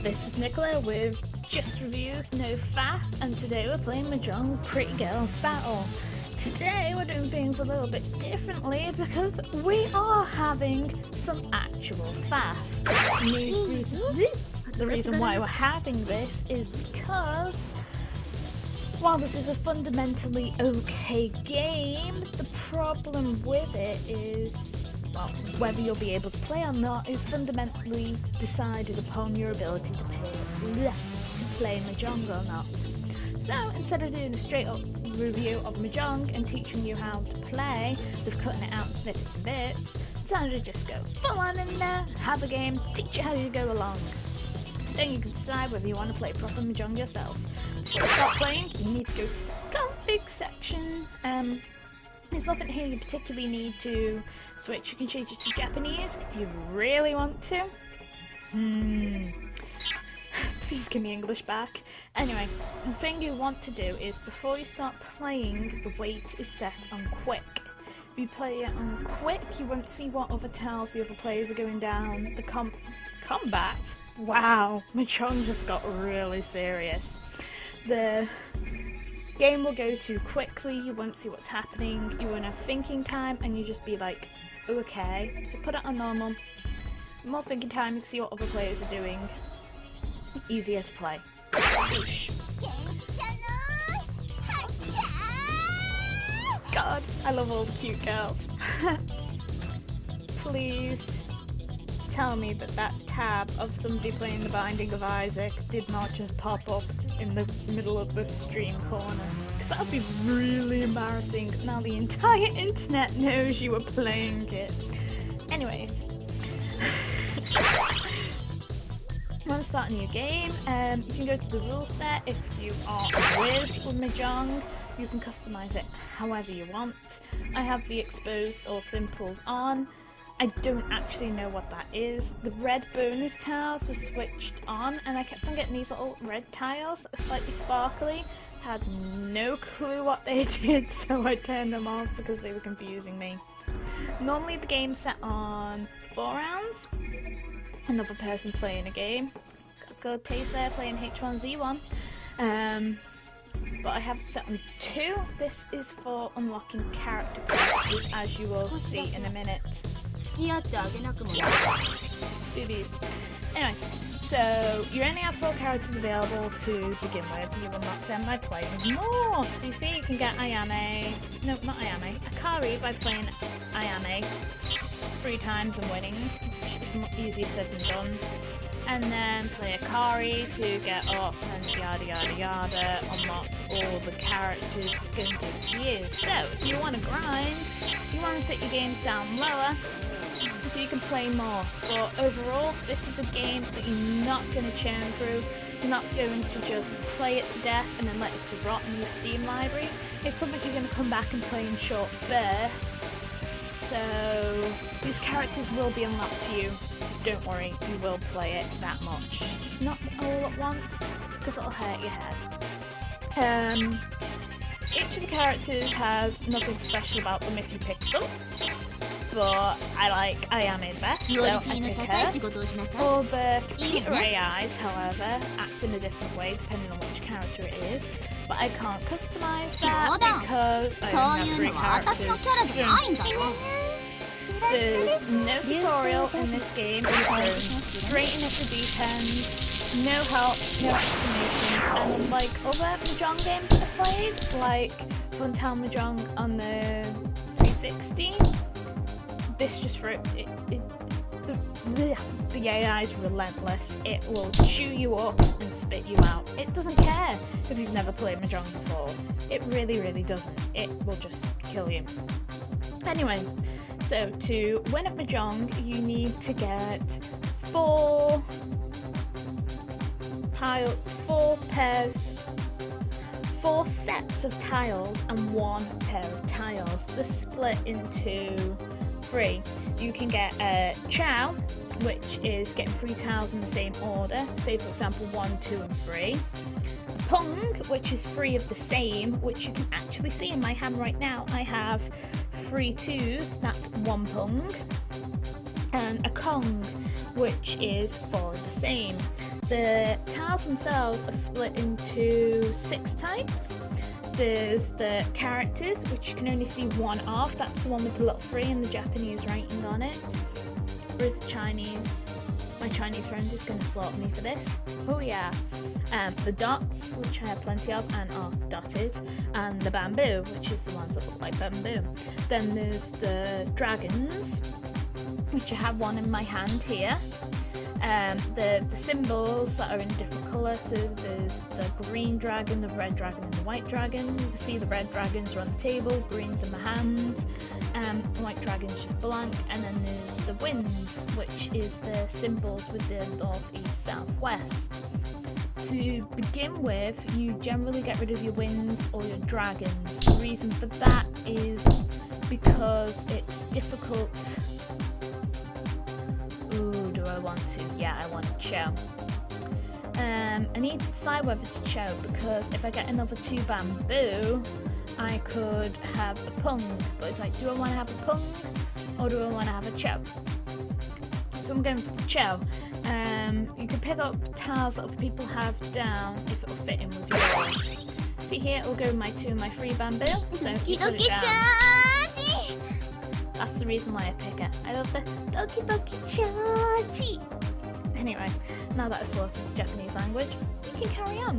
This is Nicola with Just Reviews, no Faff, and today we're playing Mahjong Pretty Girls Battle. Today we're doing things a little bit differently because we are having some actual Faff. The reason why we're having this is because while this is a fundamentally okay game, the problem with it is, well, whether you'll be able to play or not is fundamentally decided upon your ability to play Mahjong or not. So instead of doing a straight up review of Mahjong and teaching you how to play with cutting it out in snippets and bits, decided to just go full on in there, have a game, teach you how you go along. Then you can decide whether you want to play proper Mahjong yourself. To start playing, you need to go to the config section. There's nothing here you particularly need to switch. You can change it to Japanese if you really want to. Please give me English back. Anyway, the thing you want to do is before you start playing, the weight is set on quick. If you play it on quick, you won't see what other tiles the other players are going down. The combat. Wow, Mahjong just got really serious. The game will go too quickly, you won't see what's happening, you won't have thinking time, and you just be like, okay. So put it on normal. More thinking time, you can see what other players are doing. Easier to play. Whoosh. God, I love all the cute girls. Please tell me that tab of somebody playing The Binding of Isaac did not just pop up in the middle of the stream corner. Because that would be really embarrassing. Now the entire internet knows you were playing it. Anyways. You want to start a new game, you can go to the rule set. If you are a whiz with Mahjong, you can customize it however you want. I have the exposed or simples on. I don't actually know what that is. The red bonus tiles were switched on and I kept on getting these little red tiles that were slightly sparkly. Had no clue what they did, so I turned them off because they were confusing me. Normally the game's set on 4 rounds. Another person playing a game. Got a good taste there playing H1Z1. But I have it set on 2. This is for unlocking character classes, as you will see in a minute. Boobies. Anyway, so you only have 4 characters available to begin with. You unlock them by playing more. So you see you can get Akari by playing Ayame 3 times and winning, which is easier said than done. And then play Akari to get up and yada yada yada, unlock all the characters. It's going to take years. So if you want to grind, you want to set your games down lower so you can play more. But overall, this is a game that you're not going to churn through. You're not going to just play it to death and then let it to rot in your Steam library. It's something you're going to come back and play in short bursts. So these characters will be unlocked to you. Don't worry, you will play it that much. Just not all at once, because it'll hurt your head. Each of the characters has nothing special about them if you pick them. But I like Ayame best, so I pick her. All the computer AIs, however, act in a different way depending on which character it is. But I can't customize that because I only have 3 characters. There's no tutorial in this game. It's thrown straight in at the deep end. No help, no explanations. And unlike other Mahjong games that I've played, like Funtown Mahjong on the 360, this just for the AI is relentless. It will chew you up and spit you out. It doesn't care if you've never played Mahjong before. It really, really doesn't. It will just kill you. Anyway, so to win at Mahjong, you need to get 4 sets of tiles and 1 pair of tiles. They're split into 3. You can get a chow, which is getting 3 tiles in the same order. Say for example 1, 2 and 3. A pung, which is 3 of the same, which you can actually see in my hand right now. I have 3 2s, that's 1 pung. And a kong, which is 4 of the same. The tiles themselves are split into 6 types. There's the characters, which you can only see one of. That's the one with the little 3 and the Japanese writing on it. Or is it Chinese? My Chinese friend is going to slaughter me for this. Oh yeah. The dots, which I have plenty of and are dotted, and the bamboo, which is the ones that look like bamboo. Then there's the dragons, which I have one in my hand here. The symbols that are in different colours, so there's the green dragon, the red dragon and the white dragon. You can see the red dragons are on the table, green's in my hand, the white dragon's just blank, and then there's the winds, which is the symbols with the north, east, south, west. To begin with, you generally get rid of your winds or your dragons. The reason for that is because it's difficult. Ooh, do I want to? Yeah, I want to chow. I need to decide whether to chow, because if I get another 2 bamboo, I could have a pung. But it's like, do I want to have a pung or do I want to have a chow? So I'm going for the chow. You can pick up tiles that other people have down if it will fit in with yours. See here, it will go with my 2 and my 3 bamboo. So you put it down. That's the reason why I pick it. I love the Doki Doki Chachi. Anyway, now that I've slaughtered the Japanese language, we can carry on.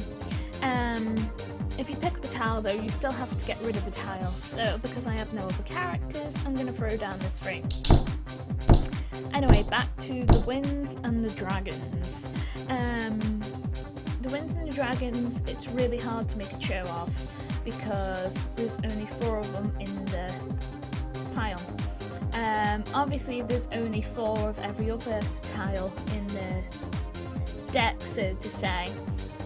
If you pick up a tile though, you still have to get rid of the tile. So because I have no other characters, I'm going to throw down this 3. Anyway, back to the winds and the dragons. The winds and the dragons, it's really hard to make a show of because there's only 4 of them in the pile. Obviously there's only 4 of every other tile in the deck, so to say,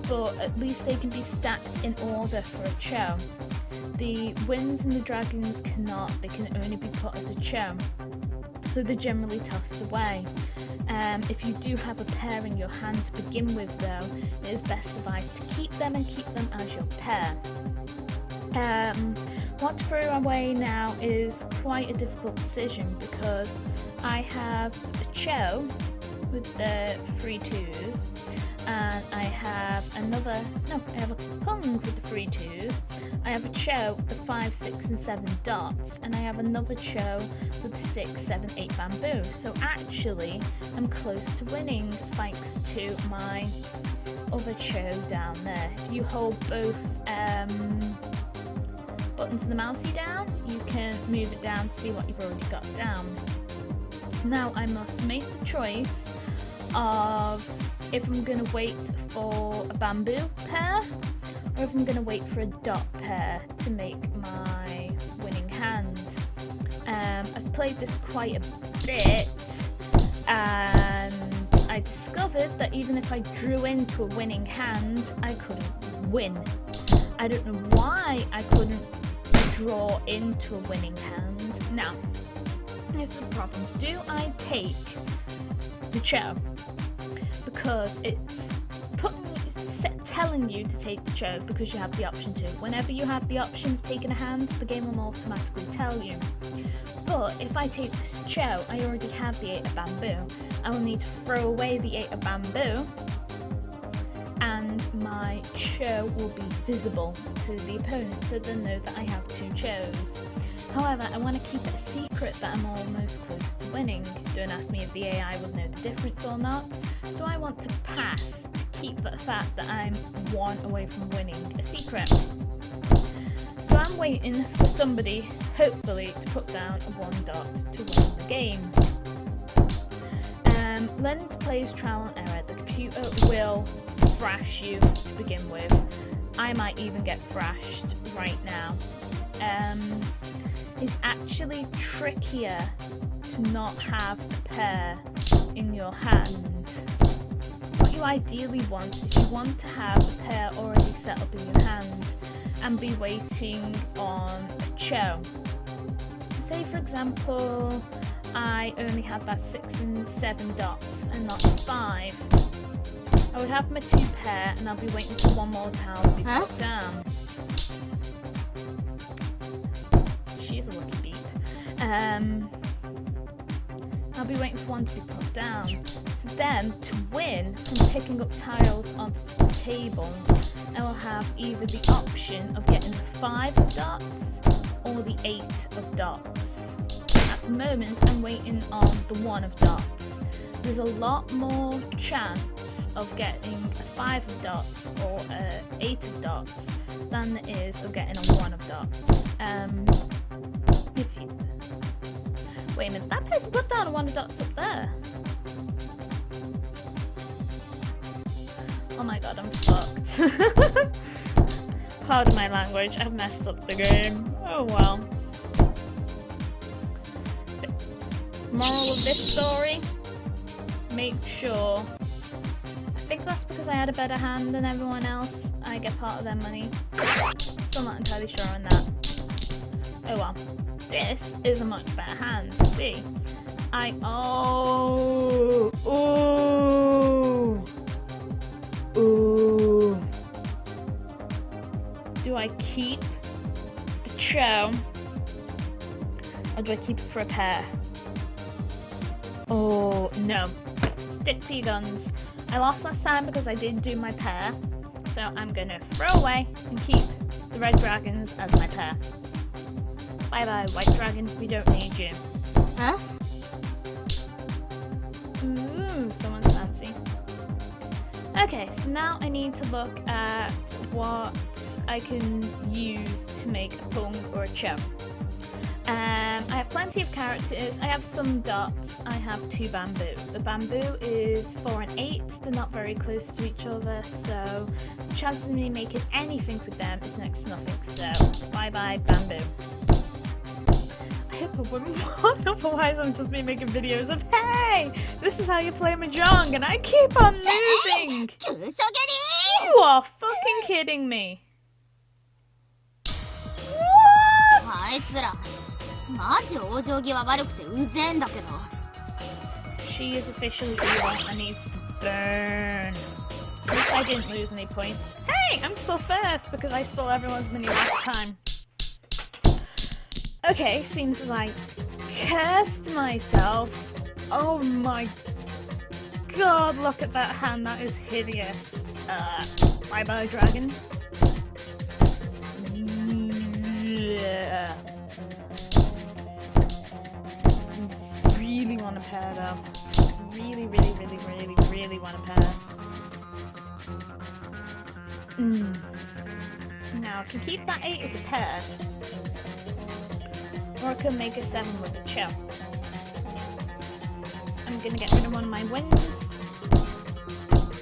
but at least they can be stacked in order for a show. The winds and the dragons cannot, they can only be put as a show, so they're generally tossed away. If you do have a pair in your hand to begin with though, it is best advised to keep them and keep them as your pair. What to throw away now is quite a difficult decision because I have a Cho with the 3 2s, and I have I have a Pung with the 3 2s, I have a Cho with the 5, 6 and 7 dots, and I have another Cho with the 6, 7, 8 bamboo. So actually I'm close to winning thanks to my other Cho down there. If you hold both buttons of the mousey down, you can move it down to see what you've already got down. So now I must make the choice of if I'm going to wait for a bamboo pair or if I'm going to wait for a dot pair to make my winning hand. I've played this quite a bit and I discovered that even if I drew into a winning hand, I couldn't win. I don't know why I couldn't draw into a winning hand. Now, here's the problem. Do I take the Cho? Because it's telling you to take the Cho because you have the option to. Whenever you have the option of taking a hand, the game will automatically tell you. But if I take this Cho, I already have the 8 of bamboo. I will need to throw away the 8 of bamboo, and my Cho will be visible to the opponent, so they'll know that I have 2 Chos. However, I want to keep it a secret that I'm almost close to winning. Don't ask me if the AI would know the difference or not. So I want to pass to keep the fact that I'm 1 away from winning a secret. So I'm waiting for somebody, hopefully, to put down a 1 dot to win the game. Learning to play is trial and error. The computer will thrash you to begin with. I might even get thrashed right now. It's actually trickier to not have a pair in your hand. What you ideally want is you want to have a pair already set up in your hand and be waiting on a Cho. Say for example, I only have that 6 and 7 dots and not 5. I would have my 2 pair and I'll be waiting for 1 more tile to be put down. She's a lucky beep. I'll be waiting for 1 to be put down. So then, to win from picking up tiles off the table, I will have either the option of getting the 5 of dots or the 8 of dots. At the moment, I'm waiting on the 1 of dots. There's a lot more chance of getting a 5 of dots or a 8 of dots than there is of getting a 1 of dots. Wait a minute, that person put down a 1 of dots up there. Oh my god, I'm fucked. Pardon my language, I've messed up the game. Oh well. Moral of this story, make sure. I think that's because I had a better hand than everyone else. I get part of their money. Still not entirely sure on that. Oh well. This is a much better hand. See? Oh. Ooh. Ooh. Do I keep the chow? Or do I keep it for a pair? Oh, no. Stick to your guns. I lost last time because I did do my pair. So I'm gonna throw away and keep the red dragons as my pair. Bye bye, white dragon. We don't need you. Huh? Ooh, someone's fancy. Okay, so now I need to look at what I can use to make a pung or a chow. I have plenty of characters. I have some dots. I have 2 bamboo. The bamboo is 4 and 8. They're not very close to each other, so the chances of me making anything with them is next to nothing. So bye bye bamboo. I hope I wouldn't want, otherwise I'm just be making videos of, hey, this is how you play Mahjong, and I keep on losing. You are fucking kidding me. She is officially evil and needs to burn. At least I didn't lose any points. Hey, I'm still first because I stole everyone's money last time. Okay, seems as I cursed myself. Oh my god, look at that hand, that is hideous. Bye bye dragon. Yeah. Really want a pair though. Really want a pair. Now I can keep that 8 as a pair. Or I can make a 7 with a chow. I'm gonna get rid of one of my wings.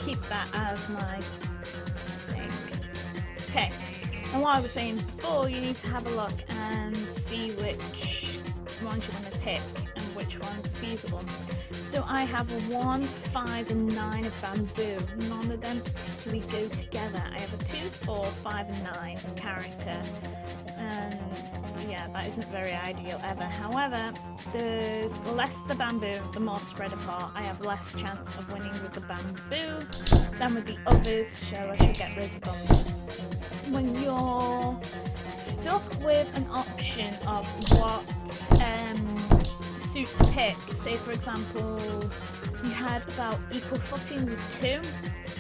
Keep that as my thing. Okay. And what I was saying before, you need to have a look and see which ones you want to pick and which ones are feasible. So I have a 1, 5 and 9 of bamboo. None of them particularly go together. I have a 2, 4, 5 and 9 character. And yeah, that isn't very ideal ever. However, there's less the bamboo, the more spread apart. I have less chance of winning with the bamboo than with the others, so I should get rid of them. When you're stuck with an option of what suit to pick, say for example you had about equal footing with 2,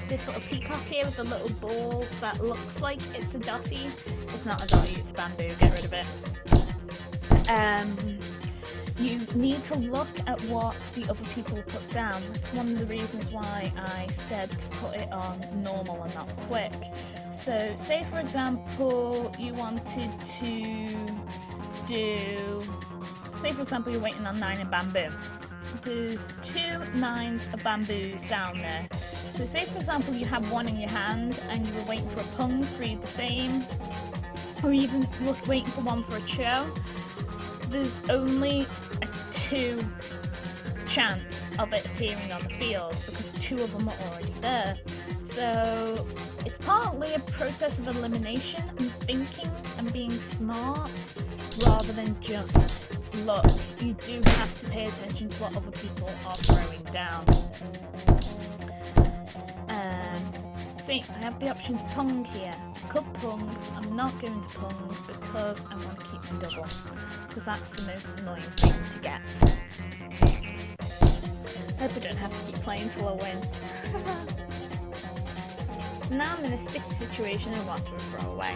this little peacock here with the little balls that looks like it's a dotty, it's not a dotty, it's bamboo, get rid of it. You need to look at what the other people put down. That's one of the reasons why I said to put it on normal and not quick. So say for example you wanted to do, say for example you're waiting on 9 in bamboo. There's 2 9s of bamboos down there. So say for example you have 1 in your hand and you were waiting for a pung for either the same, or even waiting for 1 for a chow. There's only a 2 chance of it appearing on the field because 2 of them are already there. So it's partly a process of elimination and thinking and being smart rather than just luck. You do have to pay attention to what other people are throwing down. See, I have the option to pung here. I could pung, I'm not going to pung because I want to keep my double, because that's the most annoying thing to get. Hope I don't have to keep playing till I win. So now I'm in a sticky situation and want to throw away.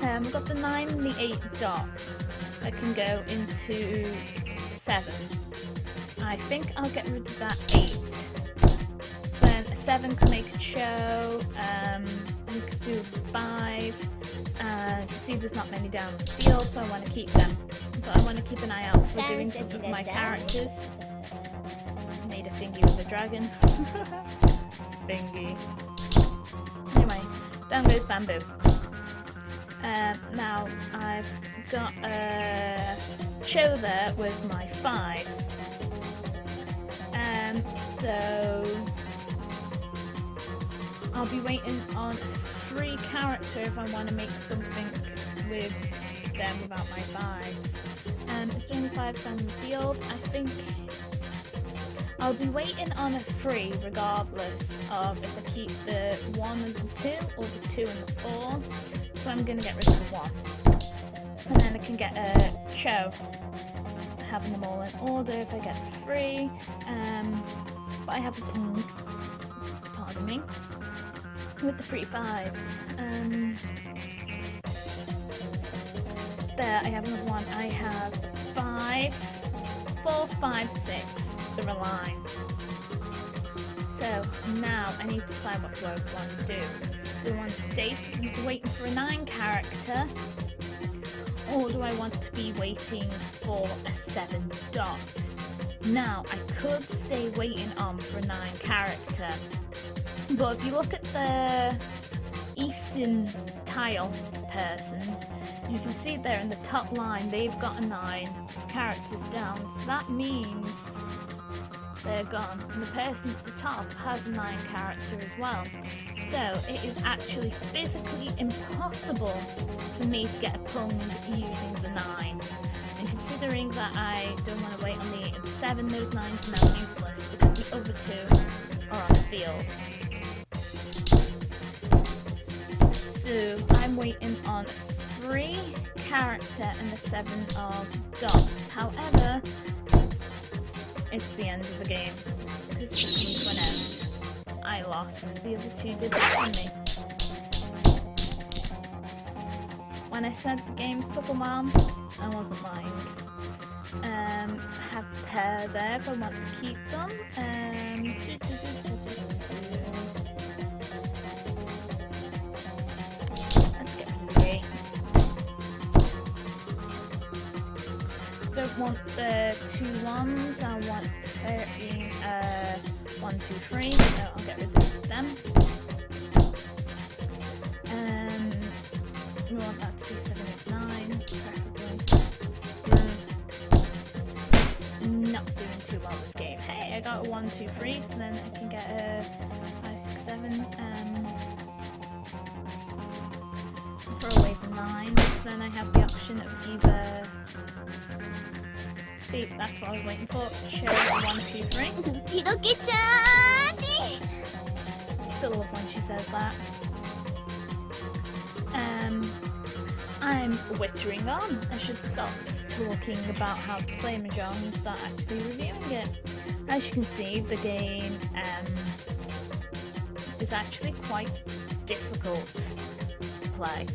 I've got the 9 and the 8 dots that can go into 7. I think I'll get rid of that 8. Then a 7 can make a show, we could do 5. You can see there's not many down the field, so I want to keep them. But I want to keep an eye out for doing some of my characters. Made a thingy with a dragon. Thingy. Anyway, down goes bamboo. Now I've got a show there with my 5. So I'll be waiting on a 3 character if I want to make something with them without my 5s. It's only 5 down the field. I think I'll be waiting on a 3 regardless of if I keep the 1 and the 2 or the 2 and the 4. So I'm going to get rid of the 1. And then I can get a show, having them all in order if I get the 3. But I have a pong, pardon me, with the 3 5s. There, I have another one. I have 5, 4, 5, 6. They're aligned. So now I need to decide what do I want to do. Do I want to stay waiting for a 9 character, or do I want to be waiting for a 7 dot? Now I could stay waiting on for a 9 character, but if you look at the Eastern tile person, you can see there in the top line they've got a 9 characters down, so that means they're gone. And the person at the top has a 9 character as well. So it is actually physically impossible for me to get a pung using the 9. And considering that I don't want to wait on the 8 and the 7, those 9s are now useless because the other 2 are on the field. So I'm waiting on 3 character and the 7 of dots. However, it's the end of the game because it's coming to an end. I lost because the other 2 did that for me. When I said the games took a while, I wasn't lying. Have a pair there if I want to keep them. Let's get rid of the 8. Don't want the 2 1s, I want the 13, 1, 2, 3, so I'll get rid of them. We want that to be 7, 8, 9, preferably. Not doing too well this game. Hey, I got a 1, 2, 3, so then I can get a 5, 6, 7. Throw away the 9, so then I have the option of either. See, that's what I was waiting for. Show 1, 2, 3. Still love when she says that. I'm wittering on. I should stop talking about how to play Mahjong and start actually reviewing it. As you can see, the game is actually quite difficult to play.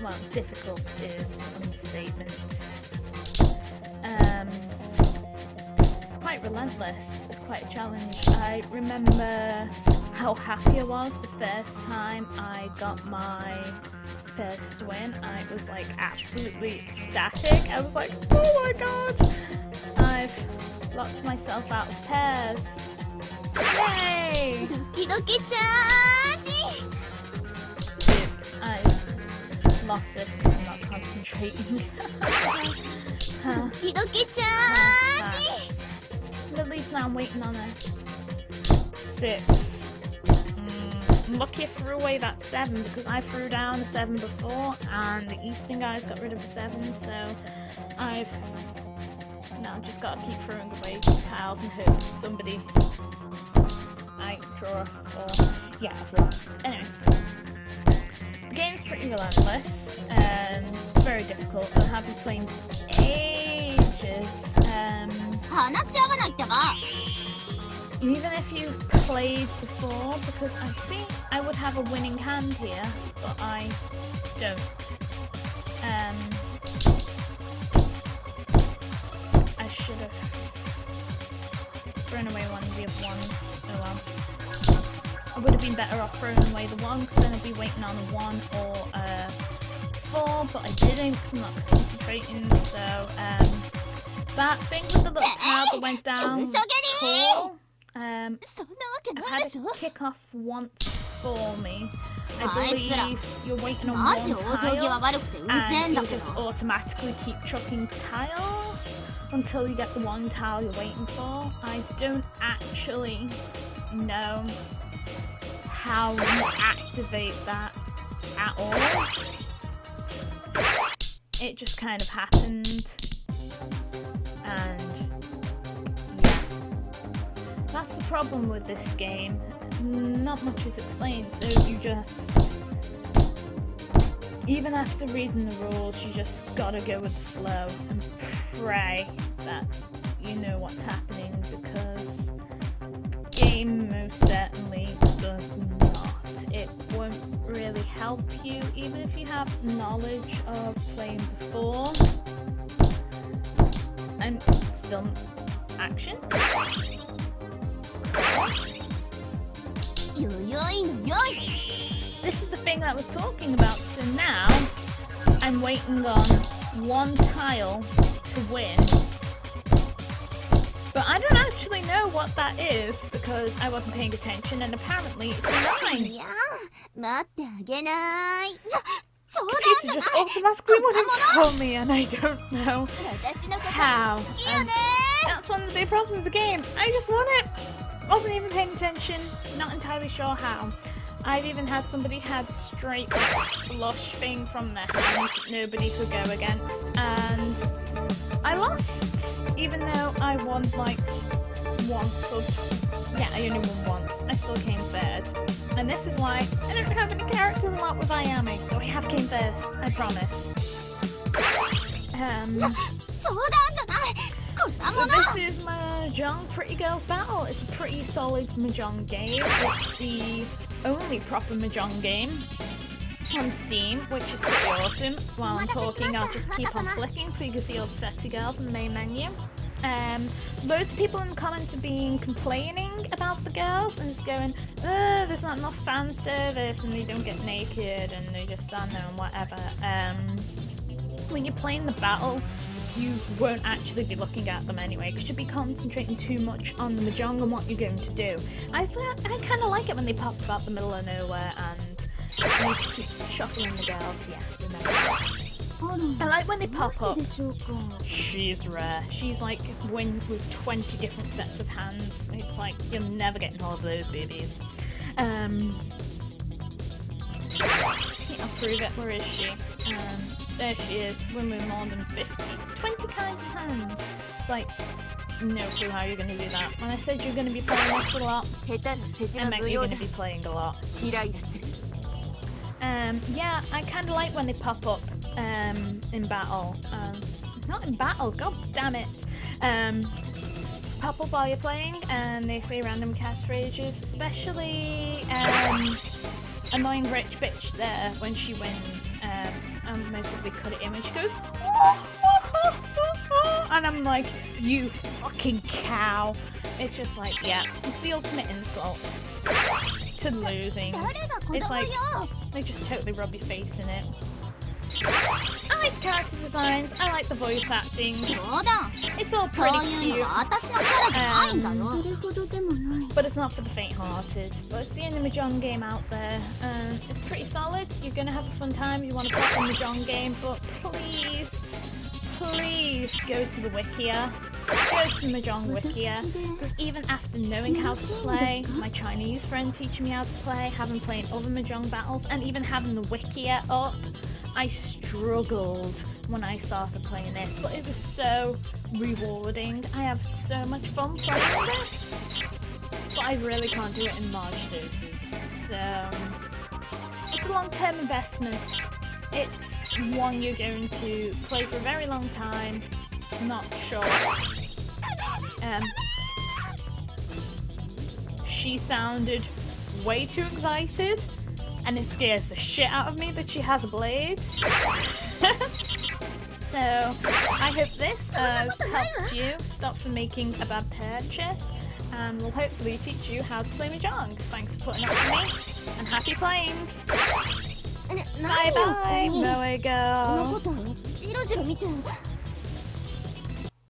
Well, difficult is an understatement. It's quite relentless. It's quite a challenge. I remember how happy I was the first time I got my first win. I was like absolutely ecstatic. I was like, oh my god! I've locked myself out of pairs. Yay! Oops, I lost this because I'm not concentrating. At least now I'm waiting on a 6. I'm lucky I threw away that 7 because I threw down a 7 before and the Eastern guys got rid of the 7, so I've now just got to keep throwing away tiles and hope somebody might draw or yeah, I've lost. Anyway, the game's pretty relentless and very difficult. I'll have you playing for ages. Even if you've played before, because I think I would have a winning hand here, but I don't. I should have thrown away one of the other ones. Oh well. I would have been better off throwing away the one, because then I'd be waiting on a 1 or a 4, but I didn't, because I'm not concentrating, so, that thing with the little towel that went down, cool. I've had it kick off once for me. I believe you're waiting on one tile, and you'll just automatically keep chucking tiles until you get the one tile you're waiting for. I don't actually know how you activate that at all. It just kind of happened, and yeah, that's the problem with this game. Not much is explained, so you just, even after reading the rules, you just gotta go with the flow and pray that you know what's happening, because the game most certainly does not. It won't really help you, even if you have knowledge of playing before. And still action. This is the thing that I was talking about. So now I'm waiting on one tile to win, but I don't actually know what that is because I wasn't paying attention, and apparently it's a 9. Computer just automatically wanted to tell me, and I don't know how. And that's one of the big problems with the game. I just won it. Wasn't even paying attention. Not entirely sure how. I've even had somebody had straight flush thing from their hand nobody could go against, and I lost, even though I won like once or yeah, I only won once. I still came third, and this is why I don't have any characters a lot with Ayami, so I have came first, I promise. So this is Mahjong Pretty Girls Battle. It's a pretty solid Mahjong game. It's the only proper Mahjong game on Steam, which is pretty awesome. While I'm talking, I'll just keep on flicking so you can see all the sexy girls in the main menu. Loads of people in the comments have been complaining about the girls and just going, there's not enough fan service and they don't get naked and they just stand there and whatever. When you're playing the battle, you won't actually be looking at them anyway, because you'll be concentrating too much on the Mahjong and what you're going to do. I kind of like it when they pop up out the middle of nowhere and you keep shuffling the girls. Yeah, remember. I like when they pop up. She's rare. She's like wins with 20 different sets of hands. It's like you're never getting hold of those babies. I'll prove it. Where is she? There she is. When we're more than 20 kinds of hands. It's like, no clue how you're going to do that. When I said you're going to be playing this a lot, I meant you're going to be playing a lot. Yeah, I kind of like when they pop up in battle. Not in battle, god damn it. Pop up while you're playing and they say random catchphrases, especially annoying rich bitch there when she wins. And mostly cut it in when she goes and I'm like, you fucking cow. It's just like, yeah, it's the ultimate insult to losing. It's like, they just totally rub your face in it. I like the character designs, I like the voice acting. It's all pretty cute. But it's not for the faint-hearted. But it's the only Mahjong game out there. It's pretty solid. You're gonna have a fun time if you want to play a Mahjong game, but please go to the Wikia. Go to the Mahjong Wikia. Because even after knowing how to play, my Chinese friend teaching me how to play, having played other Mahjong battles, and even having the Wikia up, I struggled when I started playing this, but it was so rewarding. I have so much fun playing this, but I really can't do it in large doses. So it's a long-term investment. It's one you're going to play for a very long time, not short. She sounded way too excited, and it scares the shit out of me that she has a blade. So, I hope this has helped you stop from making a bad purchase, and will hopefully teach you how to play Mahjong. Thanks for putting up with me, and happy playing! Bye bye, Moe girl!